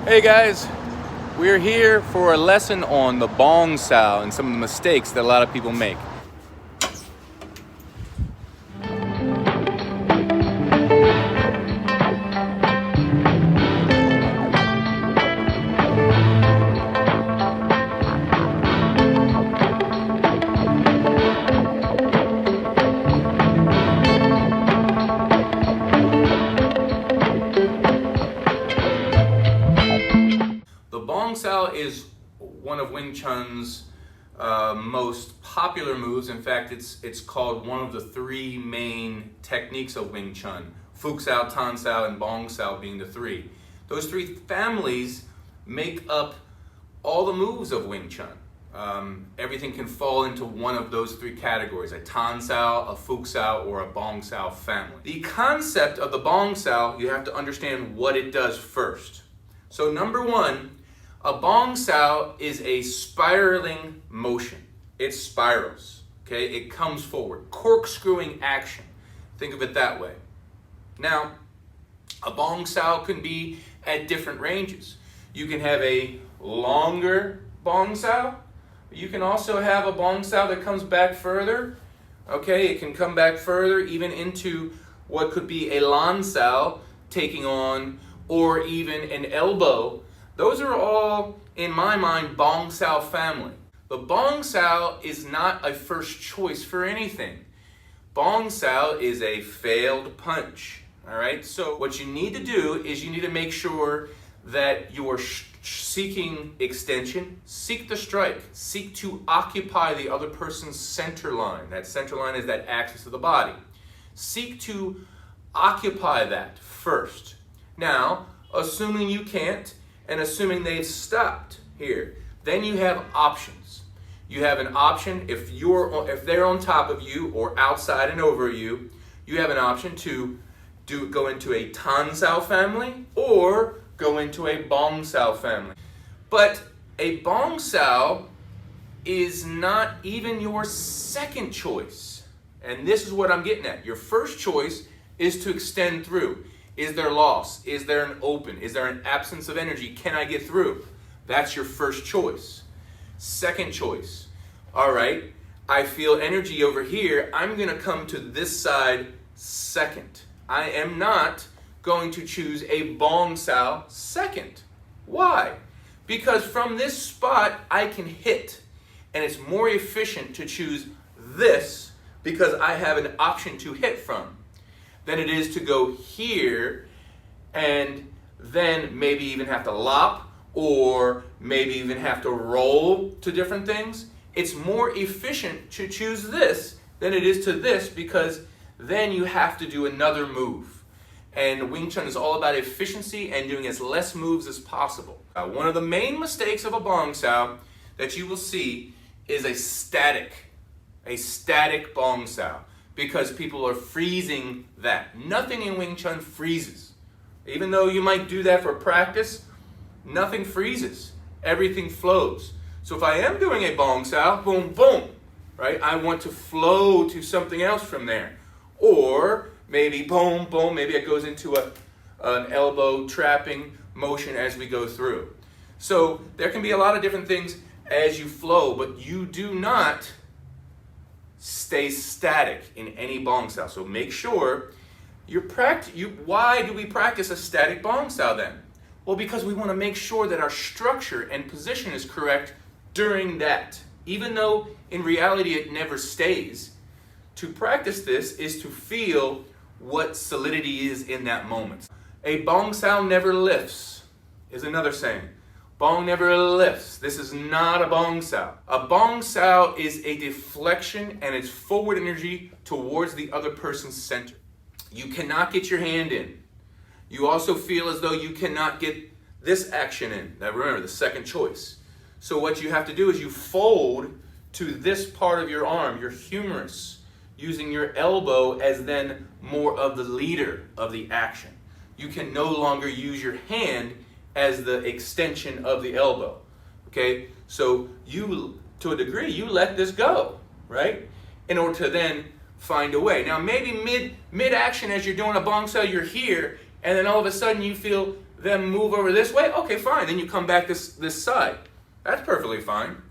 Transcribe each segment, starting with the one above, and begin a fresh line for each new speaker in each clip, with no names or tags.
Hey guys, we're here for a lesson on the Bong Sao and some of the mistakes that a lot of people make. The Bong Sao is one of Wing Chun's most popular moves. In fact, it's called one of the three main techniques of Wing Chun. Phuc Sao, Tan Sao, and Bong Sao being the three. Those three families make up all the moves of Wing Chun. Everything can fall into one of those three categories: a Tan Sao, a Phuc Sao, or a Bong Sao family. The concept of the Bong Sao, you have to understand what it does first. So number one, a Bong Sao is a spiraling motion. It spirals, okay? It comes forward. Corkscrewing action. Think of it that way. Now, a Bong Sao can be at different ranges. You can have a longer Bong Sao. You can also have a Bong Sao that comes back further. Okay, it can come back further even into what could be a Lan Sao taking on, or even an elbow. Those are all, in my mind, Bong Sao family. The Bong Sao is not a first choice for anything. Bong Sao is a failed punch. All right, so what you need to do is you need to make sure that you are seeking extension, seek the strike, seek to occupy the other person's center line. That center line is that axis of the body. Seek to occupy that first. Now, assuming you can't, and assuming they've stopped here, then you have options. You have an option if they're on top of you or outside and over you. You have an option to go into a Tan Sao family or go into a Bong Sao family. But a Bong Sao is not even your second choice. And this is what I'm getting at. Your first choice is to extend through. Is there loss? Is there an open? Is there an absence of energy? Can I get through? That's your first choice. Second choice. All right, I feel energy over here. I'm going to come to this side second. I am not going to choose a Bong Sao second. Why? Because from this spot, I can hit. And it's more efficient to choose this because I have an option to hit from than it is to go here and then maybe even have to lop or maybe even have to roll to different things. It's more efficient to choose this than it is to this because then you have to do another move. And Wing Chun is all about efficiency and doing as less moves as possible. One of the main mistakes of a Bong Sao that you will see is a static Bong Sao, because people are freezing that. Nothing in Wing Chun freezes. Even though you might do that for practice, nothing freezes. Everything flows. So if I am doing a Bong Sao, boom, boom, right? I want to flow to something else from there. Or maybe boom, boom, maybe it goes into an elbow trapping motion as we go through. So there can be a lot of different things as you flow, but you do not stay static in any Bong Sao. So make sure why do we practice a static Bong Sao then? Well, because we want to make sure that our structure and position is correct during that. Even though in reality it never stays, to practice this is to feel what solidity is in that moment. A Bong Sao never lifts is another saying. Bong never lifts. This is not a Bong Sao. A Bong Sao is a deflection and it's forward energy towards the other person's center. You cannot get your hand in. You also feel as though you cannot get this action in. Now remember, the second choice. So what you have to do is you fold to this part of your arm, your humerus, using your elbow as then more of the leader of the action. You can no longer use your hand as the extension of the elbow. Okay? So you, to a degree, you let this go, right? In order to then find a way. Now maybe mid-action as you're doing a Bong Sao, you're here, and then all of a sudden you feel then move over this way. Okay, fine. Then you come back this side. That's perfectly fine.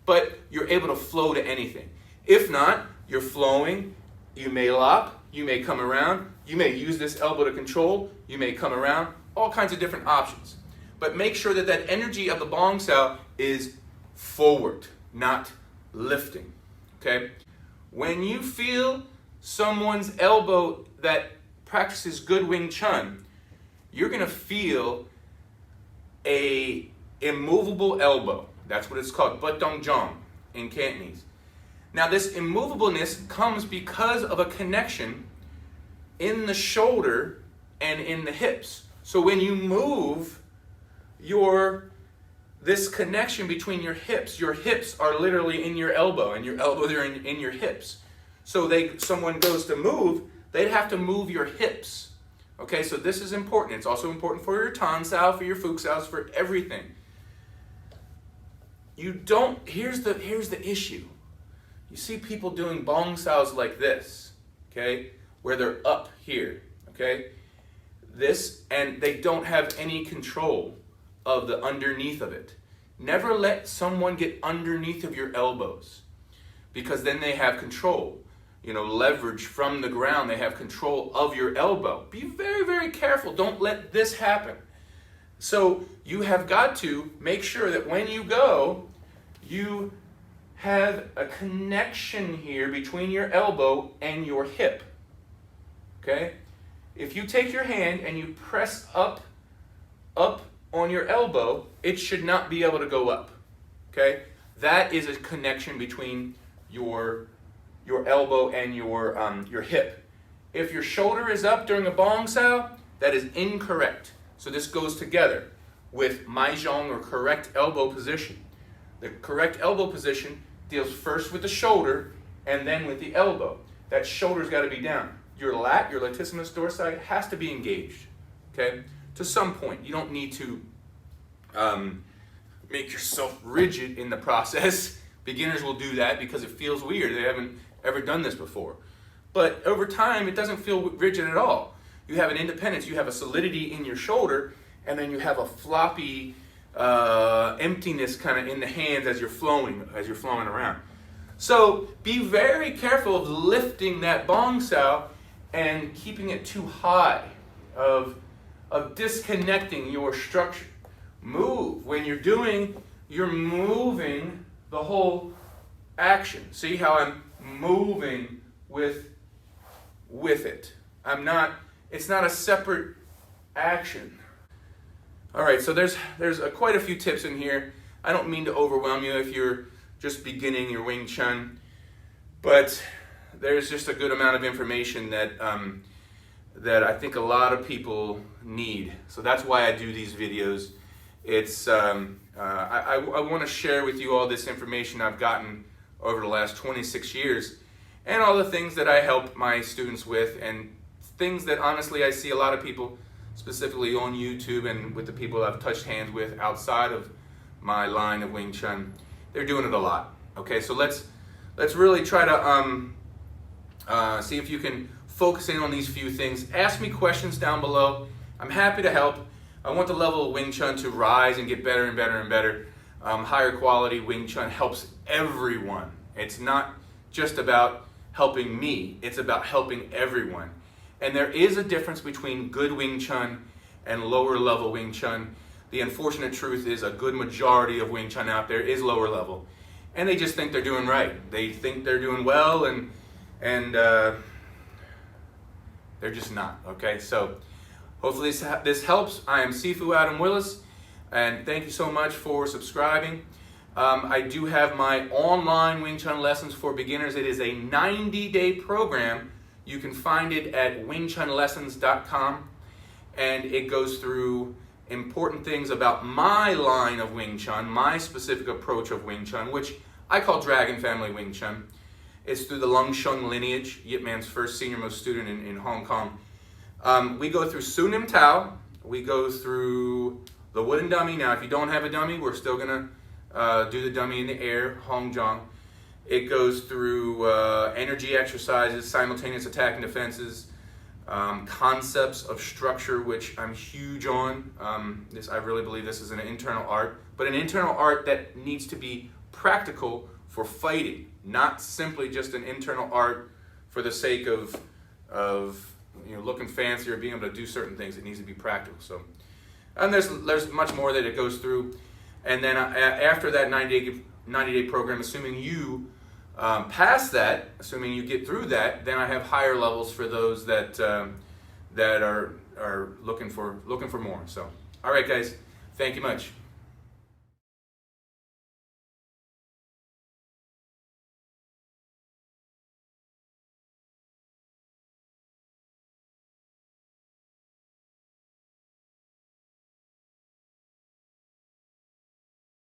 But you're able to flow to anything. If not, you're flowing. You may lock. You may come around. You may use this elbow to control. You may come around. All kinds of different options. But make sure that that energy of the Bong Sao is forward, not lifting. Okay? When you feel someone's elbow that practices good Wing Chun, you're going to feel a immovable elbow. That's what it's called, But Dong Jong in Cantonese. Now this immovableness comes because of a connection in the shoulder and in the hips. So when you move this connection between your hips are literally in your elbow, and your elbows are in your hips. So someone goes to move, they'd have to move your hips. Okay, so this is important. It's also important for your Tan Sao, for your Fuk Saos, for everything. Here's the issue. You see people doing Bong Saos like this, okay, where they're up here, okay? And they don't have any control of the underneath of it. Never let someone get underneath of your elbows, because then they have control. Leverage from the ground, they have control of your elbow. Be very, very careful. Don't let this happen. So you have got to make sure that when you go, you have a connection here between your elbow and your hip. Okay? If you take your hand and you press up on your elbow, it should not be able to go up. Okay? That is a connection between your elbow and your hip. If your shoulder is up during a Bong Sao, that is incorrect. So this goes together with Mahjong, or correct elbow position. The correct elbow position deals first with the shoulder and then with the elbow. That shoulder's got to be down. Your latissimus dorsi has to be engaged. Okay? To some point. You don't need to make yourself rigid in the process. Beginners will do that because it feels weird. They haven't ever done this before. But over time, it doesn't feel rigid at all. You have an independence. You have a solidity in your shoulder, and then you have a floppy emptiness kind of in the hands as you're flowing around. So be very careful of lifting that Bong Sao and keeping it too high, of disconnecting your structure. Move. When you're moving the whole action. See how I'm moving with it. It's not a separate action. All right, so there's quite a few tips in here. I don't mean to overwhelm you if you're just beginning your Wing Chun, but there's just a good amount of information that I think a lot of people need. So that's why I do these videos. It's I want to share with you all this information I've gotten over the last 26 years, and all the things that I help my students with, and things that honestly I see a lot of people, specifically on YouTube and with the people I've touched hands with outside of my line of Wing Chun, they're doing it a lot. Okay, so let's really try to see if you can focus in on these few things. Ask me questions down below. I'm happy to help. I want the level of Wing Chun to rise and get better and better and better. Higher quality Wing Chun helps everyone. It's not just about helping me, it's about helping everyone. And there is a difference between good Wing Chun and lower level Wing Chun. The unfortunate truth is a good majority of Wing Chun out there is lower level. And they just think they're doing right. They think they're doing well, and they're just not, okay? So hopefully this helps. I am Sifu Adam Willis, and thank you so much for subscribing. I do have my online Wing Chun lessons for beginners. It is a 90-day program. You can find it at wingchunlessons.com, and it goes through important things about my line of Wing Chun, my specific approach of Wing Chun, which I call Dragon Family Wing Chun. It's through the Lung Shung lineage, Yip Man's first senior-most student in Hong Kong. We go through Su Nim Tao. We go through the wooden dummy. Now, if you don't have a dummy, we're still going to do the dummy in the air, Hong Zhang. It goes through energy exercises, simultaneous attack and defenses, concepts of structure, which I'm huge on. I really believe this is an internal art, but an internal art that needs to be practical for fighting, not simply just an internal art for the sake of looking fancy or being able to do certain things. It needs to be practical. So, and there's much more that it goes through. And then after that 90-day program, assuming you pass that, assuming you get through that, then I have higher levels for those that are looking for more. So, all right, guys, thank you much.